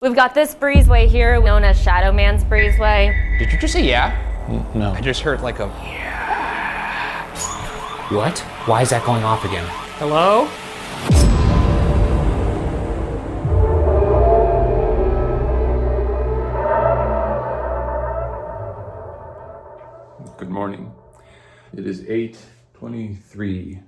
We've got this breezeway here, known as Shadowman's breezeway. Did you just say yeah? No. I just heard like a... What? Why is that going off again? Hello? Good morning. It is 8:23.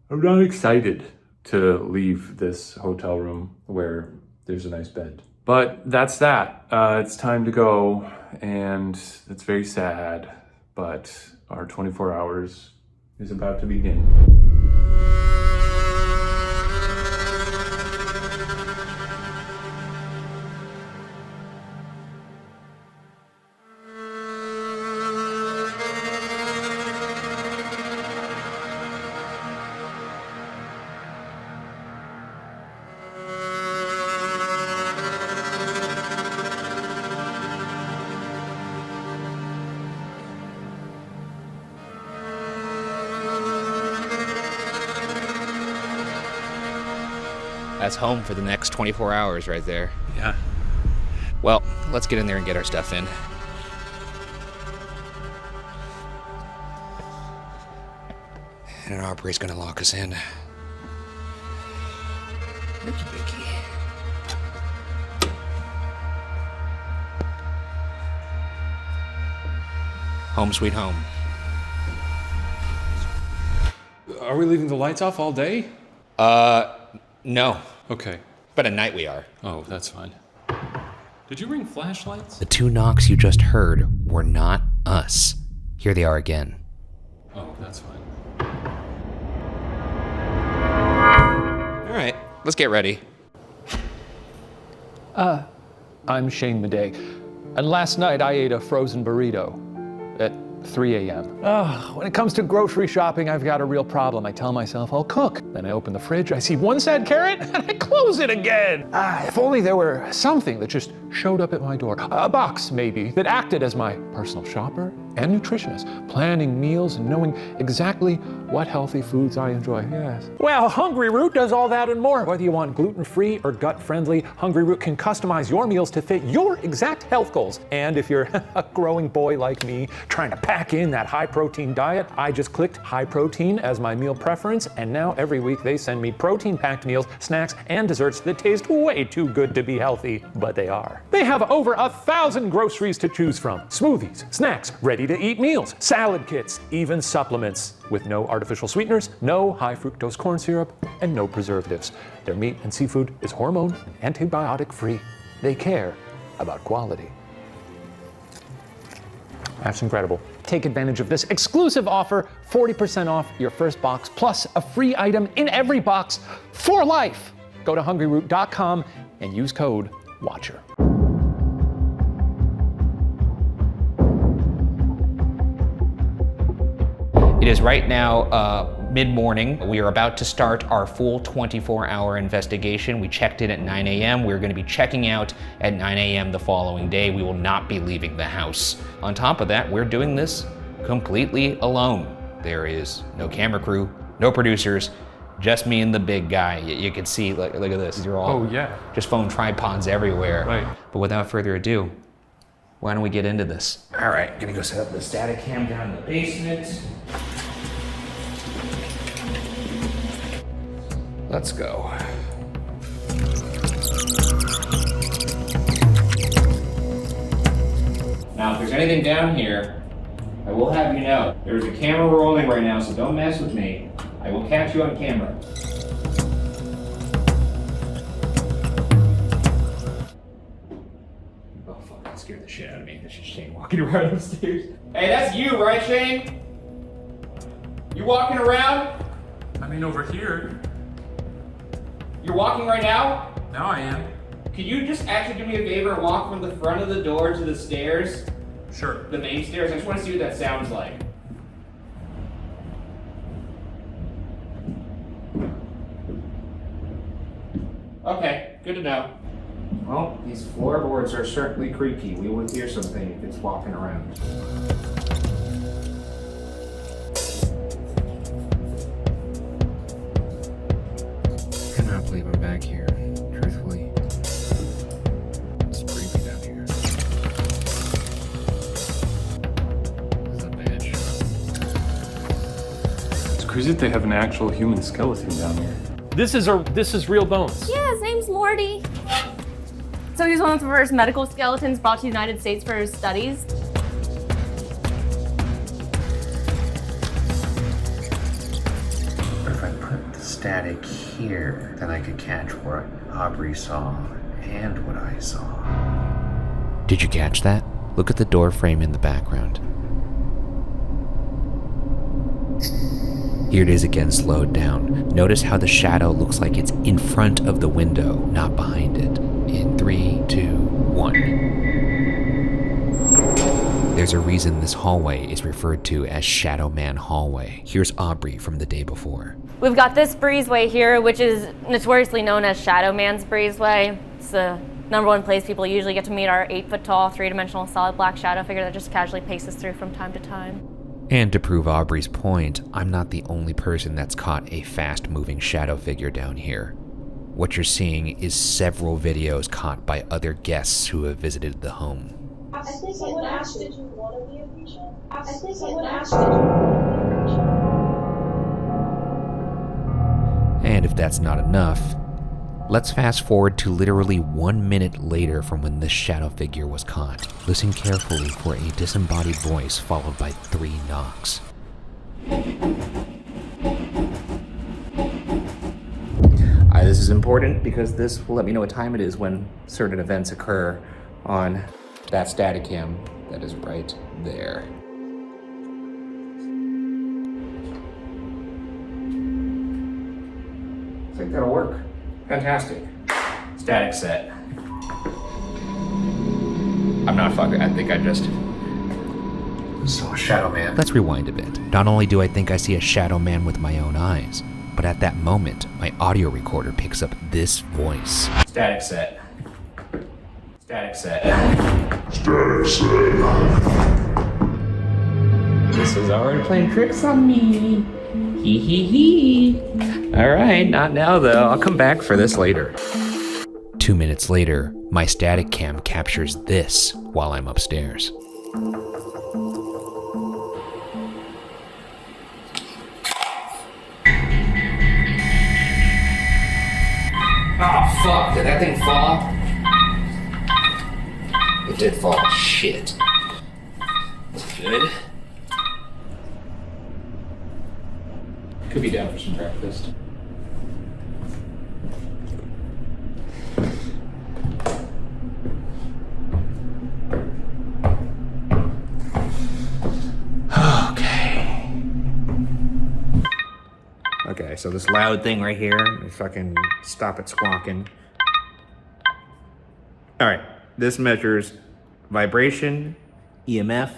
I'm not excited to leave this hotel room where there's a nice bed. But that's that. It's time to go, and it's very sad, but our 24 hours is about to begin. That's home for the next 24 hours right there. Yeah. Well, let's get in there and get our stuff in. And Aubrey's gonna lock us in. Ricky. Home sweet home. Are we leaving the lights off all day? No. Okay. But at night we are. Oh, that's fine. Did you bring flashlights? The two knocks you just heard were not us. Here they are again. Oh, that's fine. All right, let's get ready. I'm Shane Madej, and last night I ate a frozen burrito at 3 a.m. When it comes to grocery shopping, I've got a real problem. I tell myself I'll cook. Then I open the fridge, I see one sad carrot, and I close it again. If only there were something that just showed up at my door. A box, maybe, that acted as my personal shopper and nutritionist, planning meals and knowing exactly what healthy foods I enjoy. Yes. Well, Hungry Root does all that and more. Whether you want gluten-free or gut-friendly, Hungry Root can customize your meals to fit your exact health goals. And if you're a growing boy like me, trying to pack in that high-protein diet, I just clicked high protein as my meal preference, and now every week they send me protein-packed meals, snacks, and desserts that taste way too good to be healthy, but they are. They have over 1,000 groceries to choose from. Smoothies, snacks, ready-to-eat meals, salad kits, even supplements, with no artificial sweeteners, no high-fructose corn syrup, and no preservatives. Their meat and seafood is hormone and antibiotic-free. They care about quality. That's incredible. Take advantage of this exclusive offer, 40% off your first box, plus a free item in every box for life. Go to hungryroot.com and use code WATCHER. It is right now mid-morning. We are about to start our full 24-hour investigation. We checked in at 9 a.m. We're going to be checking out at 9 a.m. the following day. We will not be leaving the house. On top of that, we're doing this completely alone. There is no camera crew, no producers, just me and the big guy. You can see, look at this. These are all just phone tripods everywhere. Right. But without further ado, why don't we get into this? All right, gonna go set up the static cam down in the basement. Let's go. Now, if there's anything down here, I will have you know, there's a camera rolling right now, so don't mess with me. I will catch you on camera. Oh, fuck, that scared the shit out of me. That's just Shane walking around upstairs. Hey, that's you, right, Shane? You walking around? I mean, over here. You're walking right now? Now I am. Could you just actually do me a favor and walk from the front of the door to the stairs? Sure. The main stairs? I just want to see what that sounds like. Okay, good to know. Well, these floorboards are certainly creaky. We will hear something if it's walking around. I cannot believe I'm back here, truthfully. Or is it they have an actual human skeleton down here? This is real bones. Yeah, his name's Morty. So he's one of the first medical skeletons brought to the United States for his studies. But if I put the static here, then I could catch what Aubrey saw and what I saw. Did you catch that? Look at the door frame in the background. Here it is again, slowed down. Notice how the shadow looks like it's in front of the window, not behind it. In 3, 2, 1. There's a reason this hallway is referred to as Shadowman Hallway. Here's Aubrey from the day before. We've got this breezeway here, which is notoriously known as Shadowman's breezeway. It's the #1 place people usually get to meet our 8-foot-tall, 3-dimensional solid black shadow figure that just casually paces through from time to time. And to prove Aubrey's point, I'm not the only person that's caught a fast-moving shadow figure down here. What you're seeing is several videos caught by other guests who have visited the home. I think someone asked, did you want to be a creature? I think someone asked, did you want to be a creature? And if that's not enough, let's fast forward to literally 1 minute later from when this shadow figure was caught. Listen carefully for a disembodied voice followed by 3 knocks. This is important because this will let me know what time it is when certain events occur on that static cam that is right there. I think that'll work. Fantastic. Static set. I'm not fucking, I think I just... So a shadow man. Let's rewind a bit. Not only do I think I see a shadow man with my own eyes, but at that moment, my audio recorder picks up this voice. Static set. Static set. Static set. This is already playing tricks on me. Hee hee hee. All right, not now though. I'll come back for this later. 2 minutes later, my static cam captures this while I'm upstairs. Oh fuck, did that thing fall? It did fall. Shit. That's good. Could be down for some breakfast. Okay, so this loud thing right here, fucking stop it squawking. All right, this measures vibration, EMF,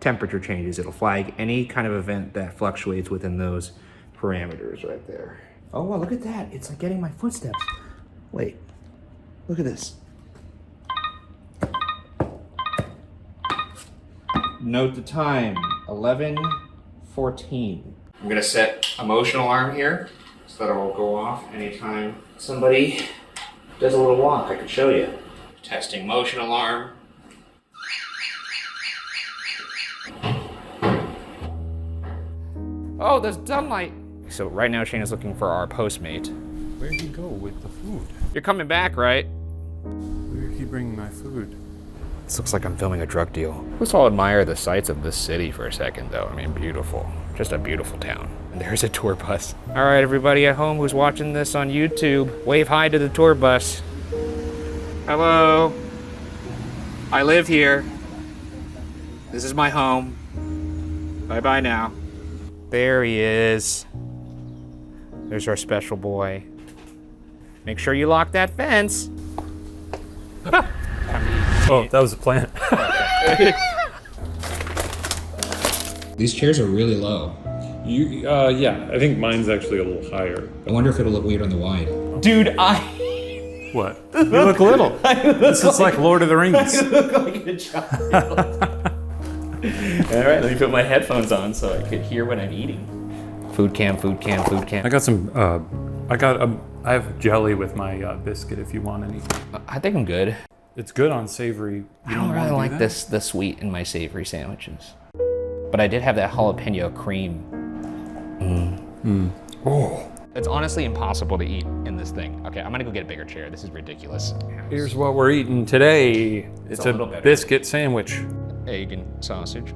temperature changes. It'll flag any kind of event that fluctuates within those parameters right there. Oh, wow, look at that. It's like getting my footsteps. Wait, look at this. Note the time, 11:14. I'm gonna set emotion alarm here so that it will go off anytime somebody does a little walk. I can show you. Testing motion alarm. Oh, there's sunlight. So right now Shane is looking for our Postmate. Where'd he go with the food? You're coming back, right? Where'd he bring my food? This looks like I'm filming a drug deal. Let's all admire the sights of this city for a second, though. I mean, beautiful. Just a beautiful town. And there's a tour bus. All right, everybody at home who's watching this on YouTube, wave hi to the tour bus. Hello. I live here. This is my home. Bye-bye now. There he is. There's our special boy. Make sure you lock that fence. Oh, that was the plan. These chairs are really low. Yeah, I think mine's actually a little higher. I wonder if it'll look weird on the wide. Dude, What? You look little. This is like Lord of the Rings. I look like a child. All right, let me put my headphones on so I could hear what I'm eating. Food cam, food cam, food cam. I got some, I have jelly with my biscuit if you want any. I think I'm good. It's good on savory. I don't really like the sweet in my savory sandwiches. But I did have that jalapeno cream Oh. It's honestly impossible to eat in this thing. Okay, I'm gonna go get a bigger chair. This is ridiculous. Here's what we're eating today. It's a little better. biscuit sandwich. Egg and sausage.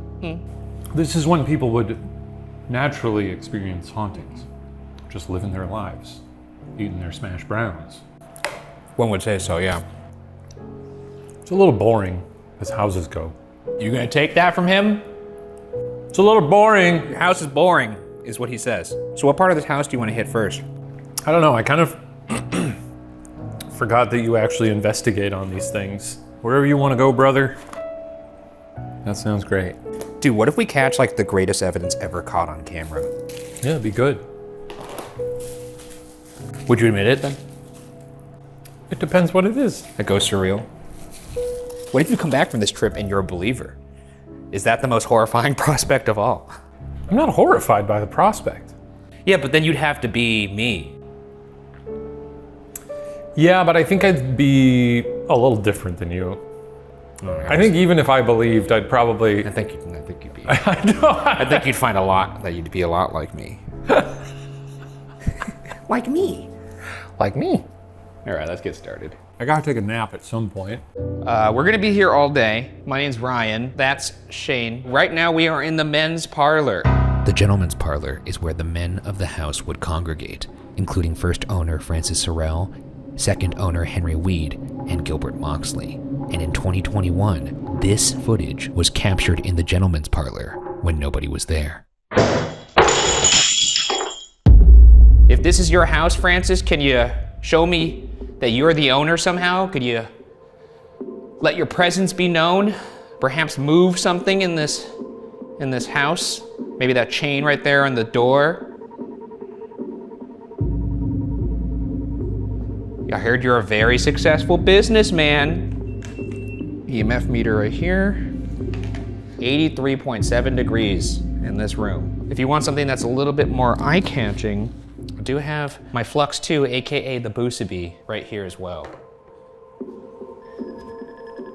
This is when people would naturally experience hauntings. Just living their lives, eating their smash browns. One would say so, yeah. It's a little boring as houses go. You gonna take that from him? It's a little boring. Your house is boring, is what he says. So what part of this house do you want to hit first? I don't know, I kind of forgot that you actually investigate on these things. Wherever you want to go, brother. That sounds great. Dude, what if we catch like the greatest evidence ever caught on camera? Yeah, it'd be good. Would you admit it then? It depends what it is. That goes surreal. What if you come back from this trip and you're a believer? Is that the most horrifying prospect of all? I'm not horrified by the prospect. Yeah, but then you'd have to be me. Yeah, but I think I'd be a little different than you. I think even if I believed, I'd probably... I think you'd be... I I think you'd find that you'd be a lot like me. Like me. Like me. All right, let's get started. I gotta take a nap at some point. We're gonna be here all day. My name's Ryan. That's Shane. Right now we are in the men's parlor. The gentleman's parlor is where the men of the house would congregate, including first owner Francis Sorrell, second owner Henry Weed, and Gilbert Moxley. And in 2021, this footage was captured in the gentleman's parlor when nobody was there. If this is your house, Francis, can you show me that you're the owner somehow? Could you let your presence be known? Perhaps move something in this house? Maybe that chain right there on the door? I heard you're a very successful businessman. EMF meter right here. 83.7 degrees in this room. If you want something that's a little bit more eye-catching, I do have my Flux 2, aka the Boosaby, right here as well.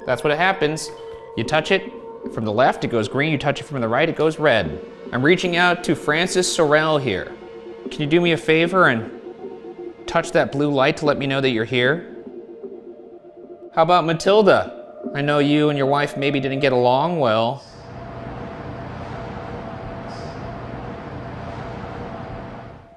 That's what happens. You touch it from the left, it goes green. You touch it from the right, it goes red. I'm reaching out to Francis Sorrell here. Can you do me a favor and touch that blue light to let me know that you're here? How about Matilda? I know you and your wife maybe didn't get along well.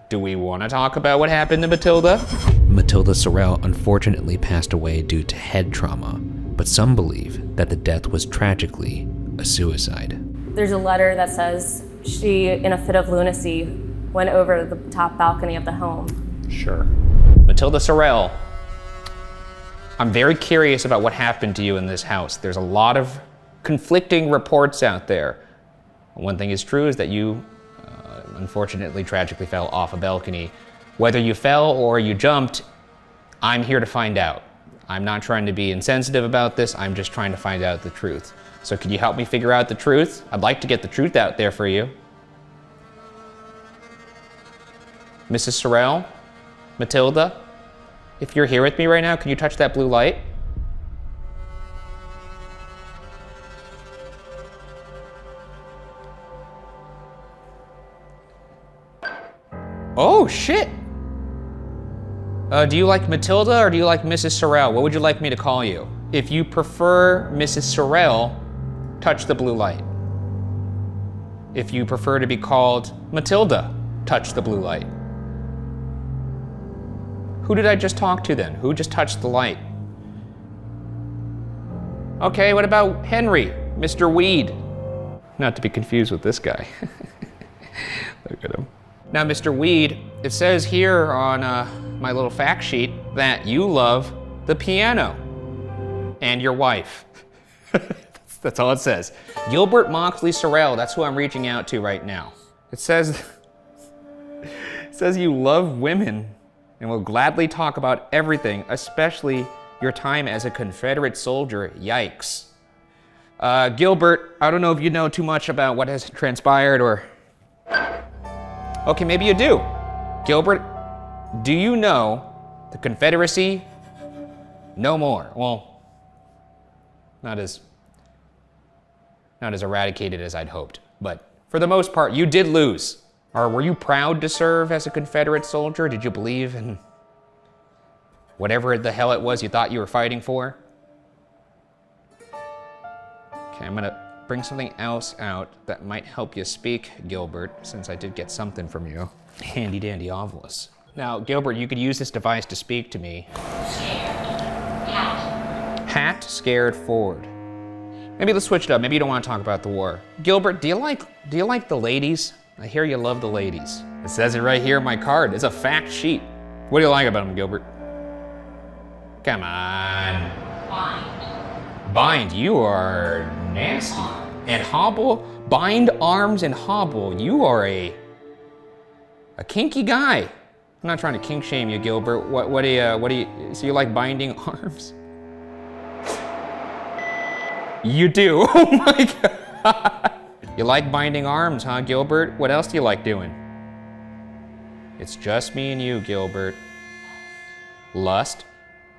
Do we want to talk about what happened to Matilda? Matilda Sorrell unfortunately passed away due to head trauma, but some believe that the death was tragically a suicide. There's a letter that says she, in a fit of lunacy, went over the top balcony of the home. Sure. Matilda Sorrell, I'm very curious about what happened to you in this house. There's a lot of conflicting reports out there. One thing is true is that you unfortunately tragically fell off a balcony. Whether you fell or you jumped, I'm here to find out. I'm not trying to be insensitive about this, I'm just trying to find out the truth. So can you help me figure out the truth? I'd like to get the truth out there for you. Mrs. Sorrell, Matilda, if you're here with me right now, can you touch that blue light? Oh, shit! Do you like Matilda or do you like Mrs. Sorrell? What would you like me to call you? If you prefer Mrs. Sorrell, touch the blue light. If you prefer to be called Matilda, touch the blue light. Who did I just talk to then? Who just touched the light? Okay, what about Henry, Mr. Weed? Not to be confused with this guy. Look at him. Now, Mr. Weed, it says here on my little fact sheet that you love the piano and your wife. That's all it says. Gilbert Moxley Sorrell, that's who I'm reaching out to right now. It says you love women and will gladly talk about everything, especially your time as a Confederate soldier. Yikes. Gilbert, I don't know if you know too much about what has transpired or... Okay, maybe you do. Gilbert, do you know the Confederacy? No more. Well, not as eradicated as I'd hoped. But for the most part, you did lose. Or were you proud to serve as a Confederate soldier? Did you believe in whatever the hell it was you thought you were fighting for? Okay, I'm gonna bring something else out that might help you speak, Gilbert, since I did get something from you. Handy dandy ovilus. Now, Gilbert, you could use this device to speak to me. Hat, scared, forward. Maybe let's switch it up. Maybe you don't want to talk about the war. Gilbert, do you like the ladies? I hear you love the ladies. It says it right here in my card. It's a fact sheet. What do you like about them, Gilbert? Come on. Bind, you are nasty. And hobble, bind arms and hobble. You are a kinky guy. I'm not trying to kink shame you, Gilbert. What do you, so you like binding arms? You do, oh my God. You like binding arms, huh, Gilbert? What else do you like doing? It's just me and you, Gilbert. Lust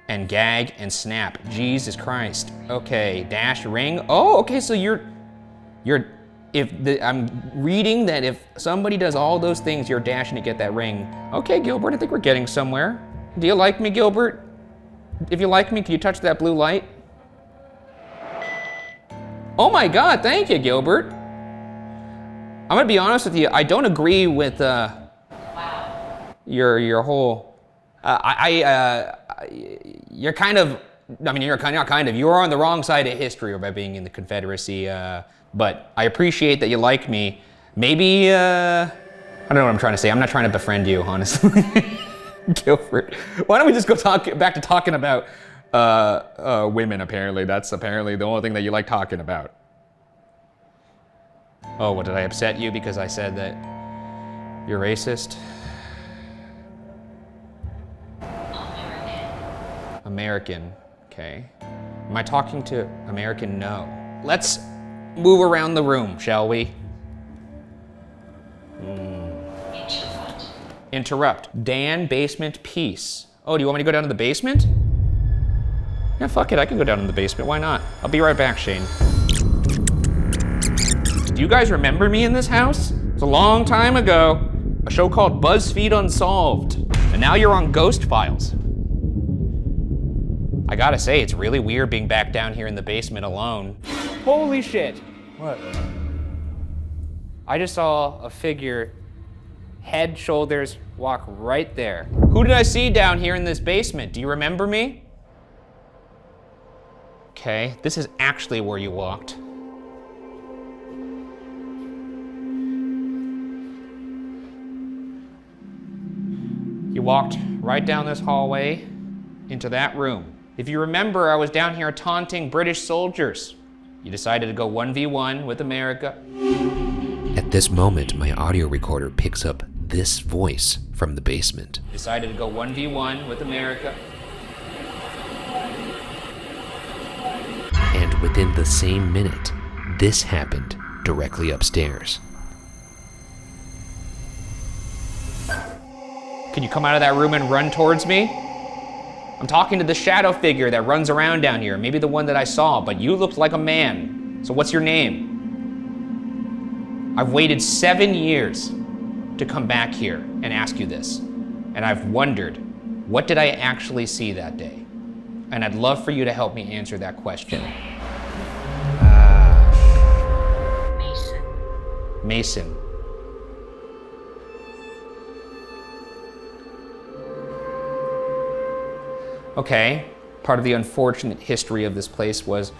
and gag and snap. Jesus Christ. Okay, dash, ring. Oh, okay, so I'm reading that if somebody does all those things, you're dashing to get that ring. Okay, Gilbert, I think we're getting somewhere. Do you like me, Gilbert? If you like me, can you touch that blue light? Oh my God, thank you, Gilbert. I'm gonna be honest with you, I don't agree with your whole, you're kind of, I mean, you're not kind of, you're on the wrong side of history by being in the Confederacy, but I appreciate that you like me. Maybe, I don't know what I'm trying to say. I'm not trying to befriend you, honestly. Gilbert, why don't we just go back to talking about women, apparently. That's apparently the only thing that you like talking about. Oh, what, did I upset you because I said that you're racist? American, okay. Am I talking to American? No. Let's move around the room, shall we? Interrupt. Dan, basement, peace. Oh, do you want me to go down to the basement? Yeah, fuck it, I can go down in the basement, why not? I'll be right back, Shane. Do you guys remember me in this house? It's a long time ago. A show called BuzzFeed Unsolved. And now you're on Ghost Files. I gotta say, it's really weird being back down here in the basement alone. Holy shit. What? I just saw a figure, head, shoulders, walk right there. Who did I see down here in this basement? Do you remember me? Okay, this is actually where you walked. You walked right down this hallway into that room. If you remember, I was down here taunting British soldiers. You decided to go 1v1 with America. At this moment, my audio recorder picks up this voice from the basement. Decided to go 1v1 with America. And within the same minute, this happened directly upstairs. Can you come out of that room and run towards me? I'm talking to the shadow figure that runs around down here, maybe the one that I saw, but you looked like a man. So what's your name? I've waited 7 years to come back here and ask you this. And I've wondered, what did I actually see that day? And I'd love for you to help me answer that question. Mason. Okay, part of the unfortunate history of this place was,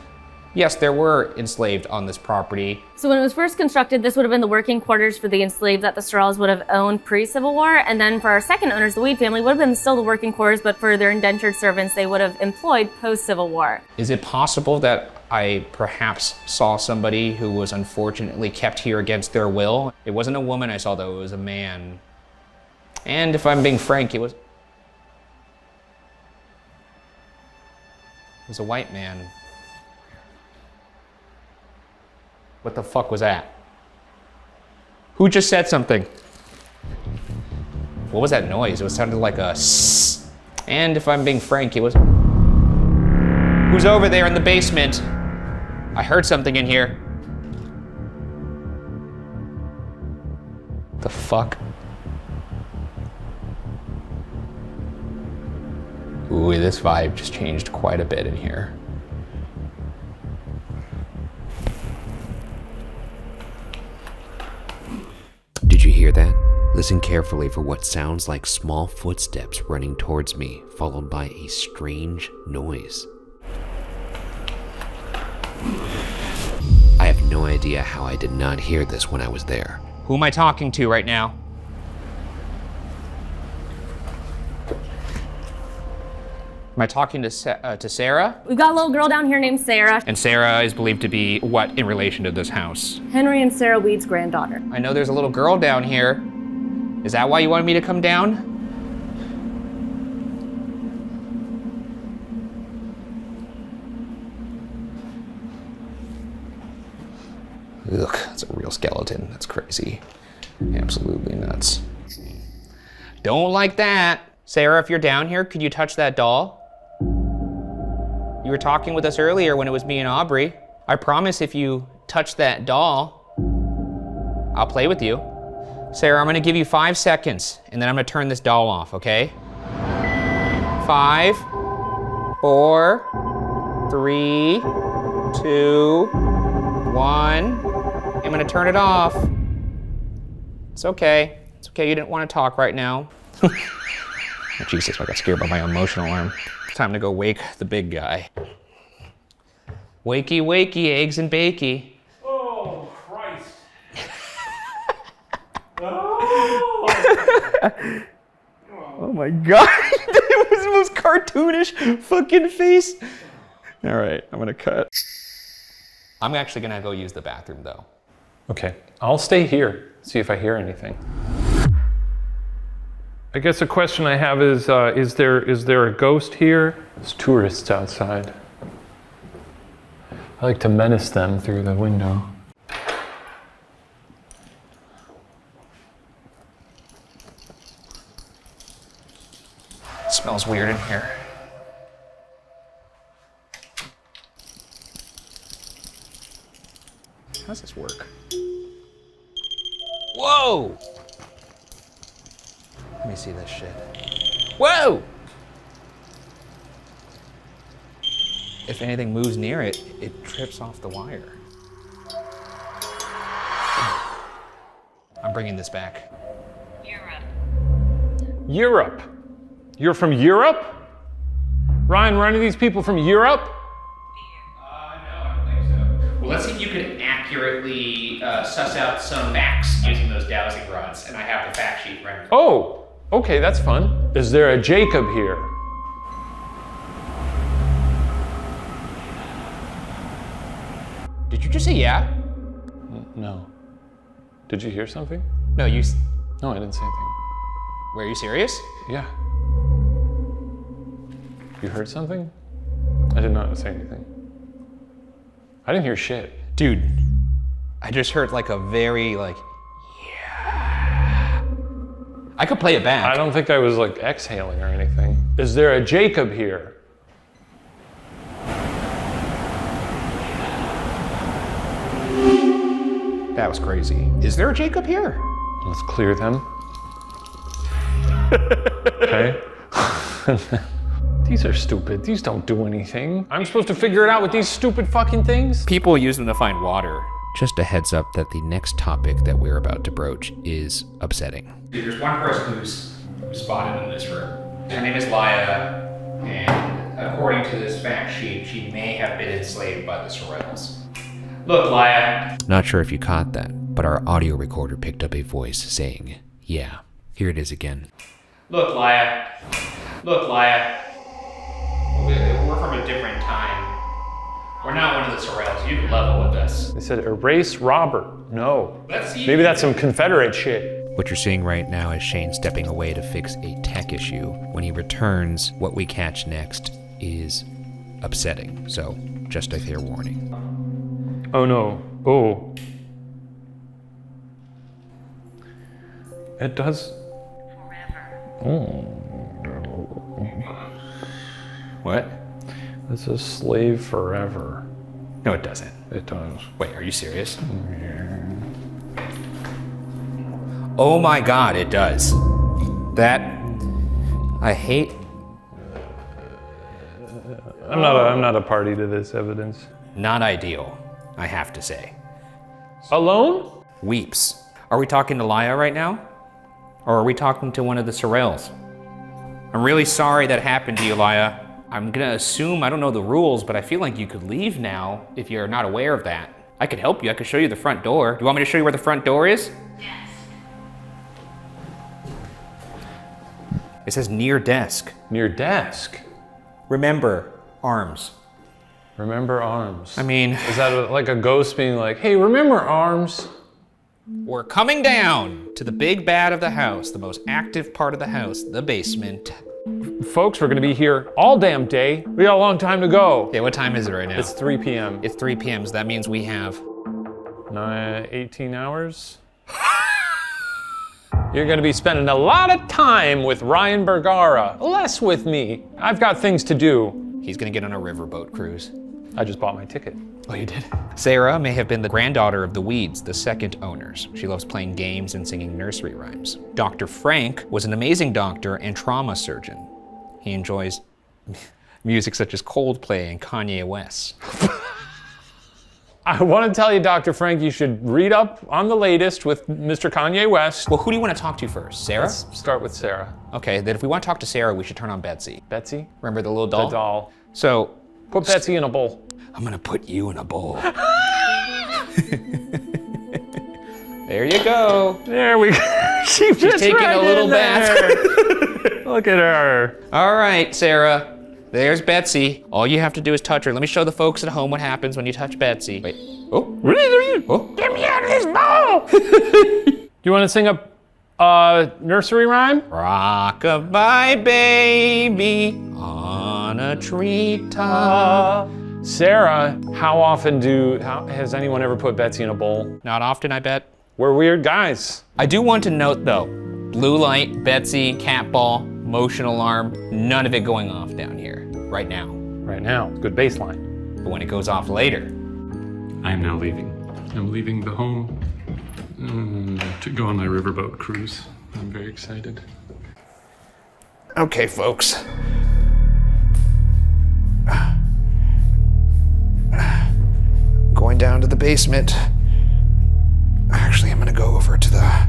yes, there were enslaved on this property. So when it was first constructed, this would have been the working quarters for the enslaved that the Straws would have owned pre-Civil War. And then for our second owners, the Weed family, would have been still the working quarters, but for their indentured servants, they would have employed post-Civil War. Is it possible that I perhaps saw somebody who was unfortunately kept here against their will? It wasn't a woman I saw, though, it was a man. And if I'm being frank, it was a white man. What the fuck was that? Who just said something? What was that noise? It sounded like a sss. And if I'm being frank, it was... Who's over there in the basement? I heard something in here. What The fuck? Ooh, this vibe just changed quite a bit in here. Did you hear that? Listen carefully for what sounds like small footsteps running towards me, followed by a strange noise. I have no idea how I did not hear this when I was there. Who am I talking to right now? Am I talking to Sarah? We've got a little girl down here named Sarah. And Sarah is believed to be what in relation to this house? Henry and Sarah Weed's granddaughter. I know there's a little girl down here. Is that why you wanted me to come down? Ugh, that's a real skeleton. That's crazy. Absolutely nuts. Don't like that. Sarah, if you're down here, could you touch that doll? You were talking with us earlier when it was me and Aubrey. I promise if you touch that doll, I'll play with you. Sarah, I'm gonna give you 5 seconds, and then I'm gonna turn this doll off, okay? 5, 4, 3, 2, 1. I'm gonna turn it off. It's okay. It's okay, you didn't want to talk right now. Oh, Jesus, I got scared by my emotional arm. Time to go wake the big guy. Wakey, wakey, eggs and bakey. Oh, Christ. Oh my God, that was the most cartoonish fucking face. All right, I'm gonna cut. I'm actually gonna go use the bathroom though. Okay, I'll stay here, see if I hear anything. I guess a question I have is there a ghost here? There's tourists outside. I like to menace them through the window. It smells weird in here. How does this work? Whoa! Let me see this shit. Whoa! If anything moves near it, it trips off the wire. I'm bringing this back. Europe? You're from Europe? Ryan, were any of these people from Europe? No, I don't think so. Well, let's see if you can accurately suss out some facts using those dowsing rods, and I have the fact sheet right. Oh, okay, that's fun. Is there a Jacob here? Did you just say yeah? No. Did you hear something? No, you... No, I didn't say anything. Were you serious? Yeah. You heard something? I did not say anything. I didn't hear shit. Dude, I just heard like a very like, yeah. I could play it back. I don't think I was like exhaling or anything. Is there a Jacob here? That was crazy. Is there a Jacob here? Let's clear them. Okay. These are stupid. These don't do anything. I'm supposed to figure it out with these stupid fucking things? People use them to find water. Just a heads up that the next topic that we're about to broach is upsetting. There's one person who's spotted in this room. Her name is Liaw, and according to this fact sheet, she may have been enslaved by the Sorrels. Look, Liaw. Not sure if you caught that, but our audio recorder picked up a voice saying, yeah. Here it is again. Look, Liaw. Look, Liaw. We're from a different time. We're not one of the Sorrels. You can level with us. They said erase Robert. No. Let's see. Maybe that's some Confederate shit. What you're seeing right now is Shane stepping away to fix a tech issue. When he returns, what we catch next is upsetting. So, just a fair warning. Oh no. Oh. It does. Oh. What? It says slave forever. No, it doesn't. It does. Wait, are you serious? Yeah. Oh my God, it does. I hate. I'm not a party to this evidence. Not ideal, I have to say. Alone? Weeps. Are we talking to Liaw right now? Or are we talking to one of the Sorrels? I'm really sorry that happened to you, Liaw. I'm gonna assume, I don't know the rules, but I feel like you could leave now if you're not aware of that. I could help you, I could show you the front door. Do you want me to show you where the front door is? Yes. It says near desk. Near desk. Remember, arms. Remember arms. I mean, Is that like a ghost being like, hey, remember arms? we're coming down to the big bad of the house, the most active part of the house, the basement. Folks, we're gonna be here all damn day. We got a long time to go. Okay, what time is it right now? It's 3 p.m. It's 3 p.m., so that means we have 18 hours. You're gonna be spending a lot of time with Ryan Bergara, less with me. I've got things to do. He's gonna get on a riverboat cruise. I just bought my ticket. Oh, you did? Sarah may have been the granddaughter of the Weeds, the second owners. She loves playing games and singing nursery rhymes. Dr. Frank was an amazing doctor and trauma surgeon. He enjoys music such as Coldplay and Kanye West. I want to tell you, Dr. Frank, you should read up on the latest with Mr. Kanye West. Well, who do you want to talk to first? Sarah? Let's start with Sarah. Okay, then if we want to talk to Sarah, we should turn on Betsy. Betsy? Remember the little doll? The doll. So, Put Betsy in a bowl. I'm gonna put you in a bowl. There you go. There we go. She's taking a little bath. Look at her. All right, Sarah. There's Betsy. All you have to do is touch her. Let me show the folks at home what happens when you touch Betsy. Wait. Oh. Oh. Get me out of this bowl. Do you want to sing a nursery rhyme? Rock-a-bye, baby, on a treetop. Sarah, how often has anyone ever put Betsy in a bowl? Not often, I bet. We're weird guys. I do want to note, though, blue light, Betsy, cat ball, motion alarm, none of it going off down here, right now. Right now, good baseline. But when it goes off later. I am now leaving. I'm leaving the home to go on my riverboat cruise. I'm very excited. Okay, folks. Going down to the basement. Actually, I'm gonna go over to the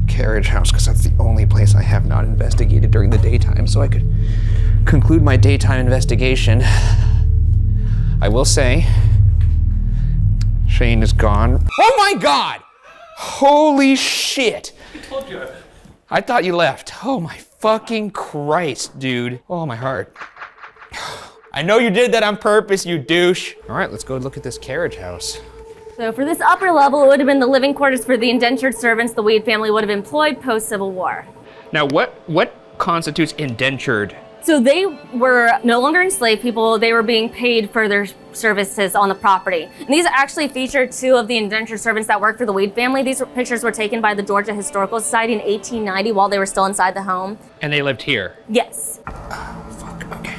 Carriage house because that's the only place I have not investigated during the daytime, so I could conclude my daytime investigation. I will say, Shane is gone. Oh my God! Holy shit! I told you. I thought you left. Oh my fucking Christ, dude. Oh, my heart. I know you did that on purpose, you douche. All right, let's go look at this Carriage house. So for this upper level, it would have been the living quarters for the indentured servants the Weed family would have employed post-Civil War. Now, what constitutes indentured? So they were no longer enslaved people, they were being paid for their services on the property. And these actually feature two of the indentured servants that worked for the Weed family. These pictures were taken by the Georgia Historical Society in 1890 while they were still inside the home. And they lived here? Yes. Oh, fuck, okay.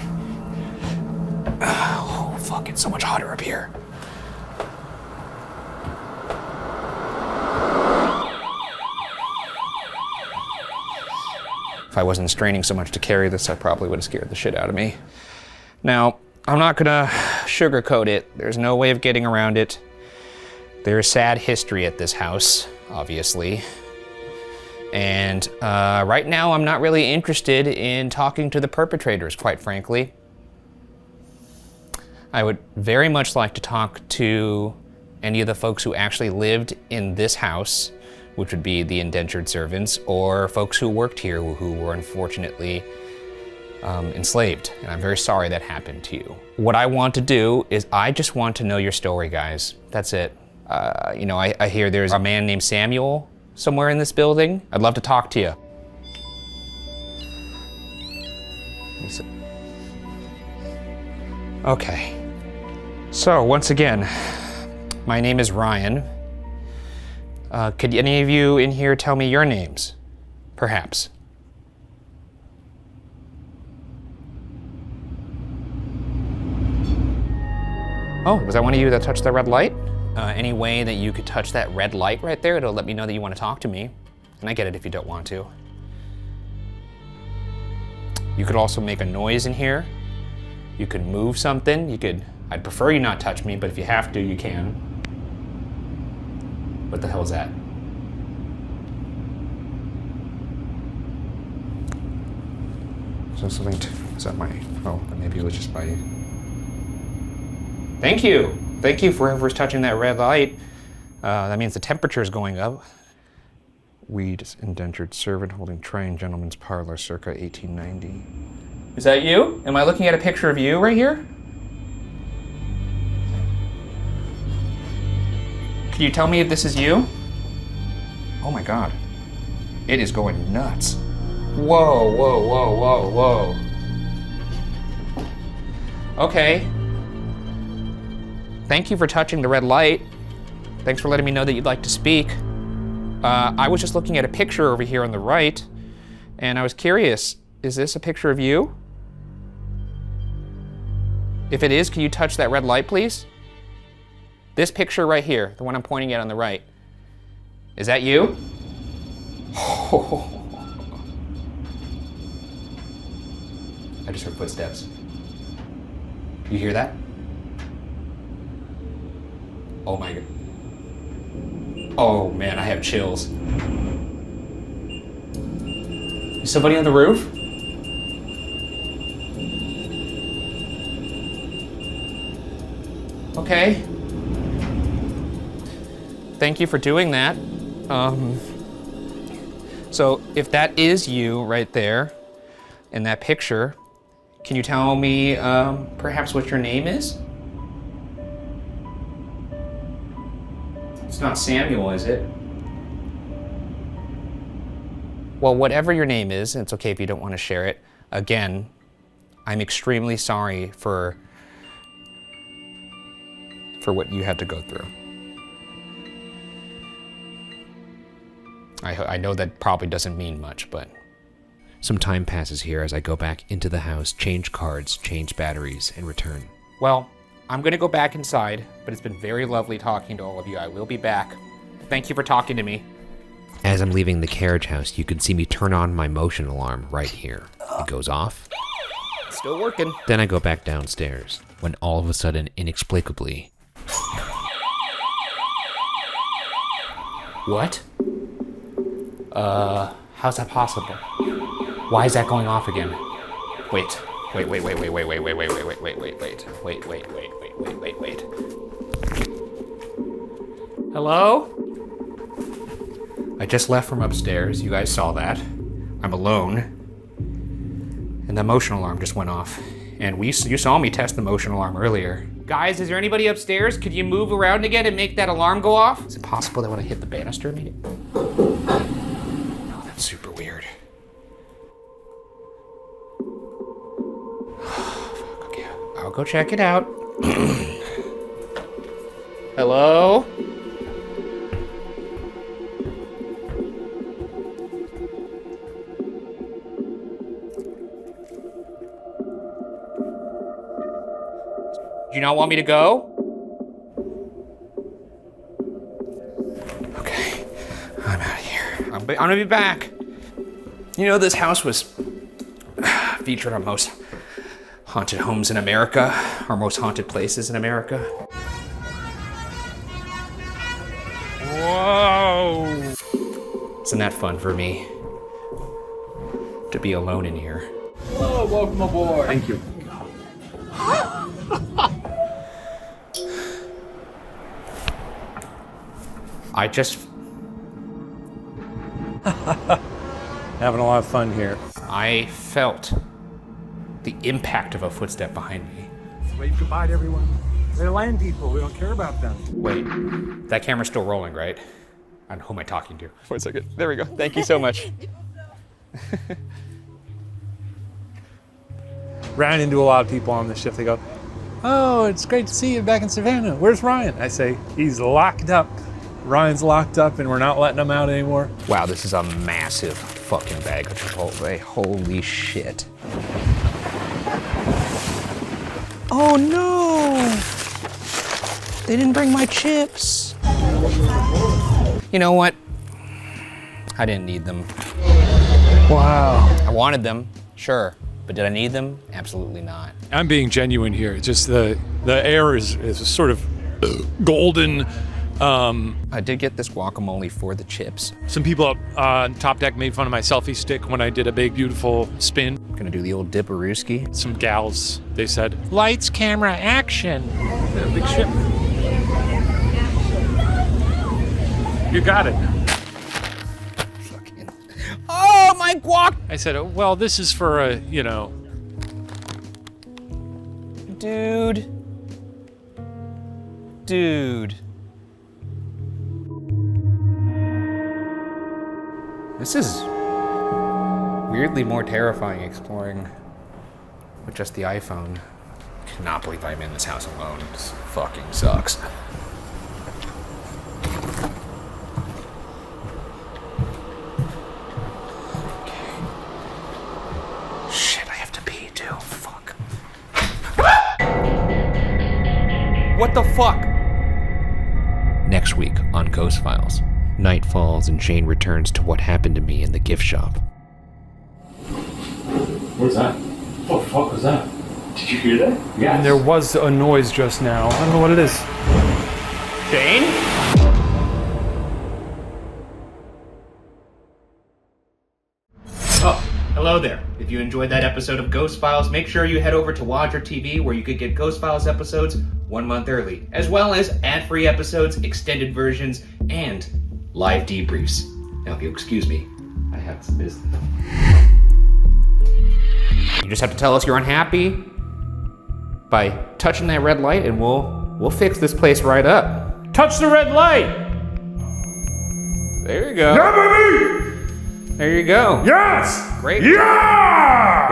Oh, fuck, it's so much hotter up here. If I wasn't straining so much to carry this, I probably would have scared the shit out of me. Now, I'm not gonna sugarcoat it. There's no way of getting around it. There's sad history at this house, obviously. And right now, I'm not really interested in talking to the perpetrators, quite frankly. I would very much like to talk to any of the folks who actually lived in this house, which would be the indentured servants, or folks who worked here who were unfortunately enslaved. And I'm very sorry that happened to you. What I want to do is I just want to know your story, guys. That's it. You know, I hear there's a man named Samuel somewhere in this building. I'd love to talk to you. Okay. So once again, my name is Ryan. Could any of you in here tell me your names? Perhaps. Oh, was that one of you that touched the red light? Any way that you could touch that red light right there, it'll let me know that you want to talk to me. And I get it if you don't want to. You could also make a noise in here. You could move something. You could, I'd prefer you not touch me, but if you have to, you can. What the hell is that? So something, is that my, oh, maybe it was just my, thank you. Thank you for whoever's touching that red light. That means the temperature is going up. Weed, indentured servant holding tray in gentleman's parlor circa 1890. Is that you? Am I looking at a picture of you right here? Can you tell me if this is you? Oh my God. It is going nuts. Whoa, whoa, whoa, whoa, whoa. Okay. Thank you for touching the red light. Thanks for letting me know that you'd like to speak. I was just looking at a picture over here on the right, and I was curious, is this a picture of you? If it is, can you touch that red light, please? This picture right here, the one I'm pointing at on the right. Is that you? I just heard footsteps. You hear that? Oh my God. Oh man, I have chills. Is somebody on the roof? Okay. Thank you for doing that. So if that is you right there in that picture, can you tell me perhaps what your name is? It's not Samuel, is it? Well, whatever your name is, and it's okay if you don't want to share it. Again, I'm extremely sorry for what you had to go through. I know that probably doesn't mean much, but... Some time passes here as I go back into the house, change cards, change batteries, and return. Well, I'm gonna go back inside, but it's been very lovely talking to all of you. I will be back. Thank you for talking to me. As I'm leaving the carriage house, you can see me turn on my motion alarm right here. It goes off. Still working. Then I go back downstairs, when all of a sudden, inexplicably... What? How's that possible? Why is that going off again? Wait. Hello? I just left from upstairs. You guys saw that. I'm alone. And the motion alarm just went off. And you saw me test the motion alarm earlier. Guys, is there anybody upstairs? Could you move around again and make that alarm go off? Is it possible that when I hit the banister, it made it? Oh, that's super weird. Okay, I'll go check it out. Hello? Do you not want me to go? Okay, I'm out of here. I'm gonna be back. You know, this house was featured on most haunted homes in America, or most haunted places in America. Whoa! Isn't that fun for me? To be alone in here. Hello, welcome aboard. Thank you. I just... Having a lot of fun here. I felt the impact of a footstep behind me. Wave goodbye to everyone. They're land people. We don't care about them. Wait, that camera's still rolling, right? And who am I talking to? Wait a second. There we go. Thank you so much. Ran into a lot of people on the shift. They go, "Oh, it's great to see you back in Savannah. Where's Ryan?" I say, "He's locked up. Ryan's locked up and we're not letting him out anymore." Wow, this is a massive fucking bag of Chipotle. Holy shit. Oh no! They didn't bring my chips. You know what? I didn't need them. Wow. I wanted them, sure. But did I need them? Absolutely not. I'm being genuine here. It's just the air is sort of golden. I did get this guacamole for the chips. Some people up on Top Deck made fun of my selfie stick when I did a big, beautiful spin. Gonna do the old dipperooski. Some gals, they said, lights, camera, action. Yeah, big ship. You got it. Fucking. Oh, my guac! I said, oh, well, this is for a, Dude. This is weirdly more terrifying exploring with just the iPhone. Cannot believe I'm in this house alone. This fucking sucks. Shit, I have to pee too. Fuck. What the fuck? Next week on Ghost Files. Night falls and Shane returns to what happened to me in the gift shop. What's that? What the fuck was that? Did you hear that? Yeah. There was a noise just now. I don't know what it is. Shane? Oh, hello there. If you enjoyed that episode of Ghost Files, make sure you head over to WTV where you could get Ghost Files episodes 1 month early, as well as ad-free episodes, extended versions, and live debriefs. Now, if you'll excuse me, I have some business. You just have to tell us you're unhappy by touching that red light, and we'll fix this place right up. Touch the red light! There you go. Yeah, baby! There you go. Yes! Great. Yeah!